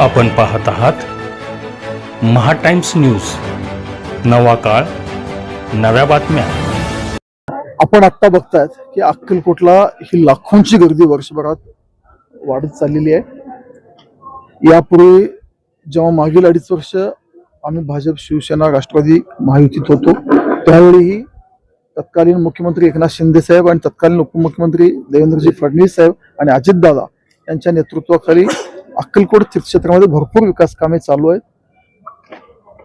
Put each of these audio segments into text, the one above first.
आपण पाहत आहात महा टाइम्स न्यूज, नवा काळ, नव्या बातम्या। आपण आता बघतायत की अक्कलकोटला ही लाखोंची गर्दी वर्षभरात वाढत चाललेली आहे। यापूर्वी जेव्हा मागील 2.5 वर्ष आम्ही भाजप, शिवसेना, राष्ट्रवादी महायुतीत होतो, त्यावेळीही तत्कालीन मुख्यमंत्री एकनाथ शिंदे साहेब आणि तत्कालीन उपमुख्यमंत्री देवेंद्रजी फडणवीस साहेब आणि अजितदादा यांच्या नेतृत्वाखाली अक्कलकोट तीर्थक्षेत्रामध्ये भरपूर विकास कामे चालू आहेत।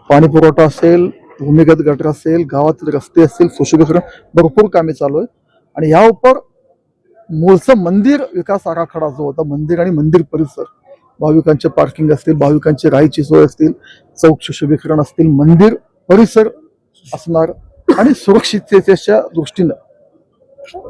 पाणी पुरवठा असेल, भूमिगत गटर असेल, गावातील रस्ते असतील, सुशोभीकरण, भरपूर कामे चालू आहेत। आणि या उपर मूळचं मंदिर विकास आराखडा जो होता, मंदिर आणि मंदिर परिसर, भाविकांचे पार्किंग असतील, भाविकांची राहायची सोय असतील, चौक सुशोभीकरण असतील, मंदिर परिसर असणार आणि सुरक्षिततेच्या दृष्टीनं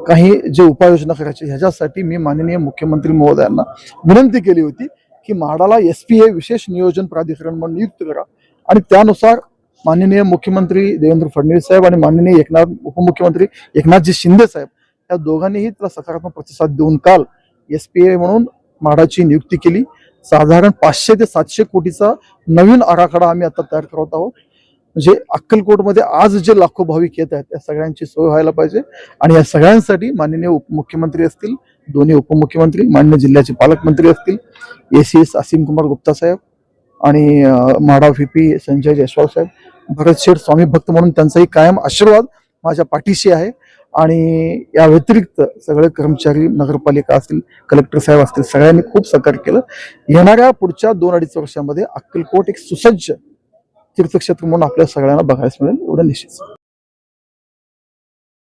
काही जे उपाययोजना करायची, ह्याच्यासाठी मी माननीय मुख्यमंत्री महोदयांना विनंती केली होती की म्हाडाला SPA विशेष नियोजन प्राधिकरण म्हणून नियुक्त करा। आणि त्यानुसार माननीय मुख्यमंत्री देवेंद्र फडणवीस साहेब आणि माननीय उपमुख्यमंत्री एकनाथजी शिंदे साहेब या दोघांनीही त्याला सकारात्मक प्रतिसाद देऊन काल SPA म्हणून म्हाडाची नियुक्ती केली। साधारण 500 ते 700 कोटीचा नवीन आराखडा आम्ही आता तयार करत आहोत। म्हणजे अक्कलकोटमध्ये आज जे लाखो भाविक येत आहेत त्या सगळ्यांची सोय व्हायला पाहिजे। आणि या सगळ्यांसाठी माननीय उपमुख्यमंत्री असतील, दोन्ही उपमुख्यमंत्री, माननीय जिल्ह्याचे पालकमंत्री असतील, ACS असीम कुमार गुप्ता साहेब आणि म्हाडा VP संजय जयस्वाल साहेब, भरत शेठ स्वामी भक्त म्हणून त्यांचाही कायम आशीर्वाद माझ्या पाठीशी आहे। आणि या व्यतिरिक्त सगळे कर्मचारी, नगरपालिका असतील, कलेक्टर साहेब असतील, सगळ्यांनी खूप सहकार्य केलं। येणाऱ्या पुढच्या 2-2.5 वर्षामध्ये अक्कलकोट एक सुसज्ज तीर्थक्षेत्र म्हणून आपल्या सगळ्यांना बघायला मिळेल, एवढं निश्चित।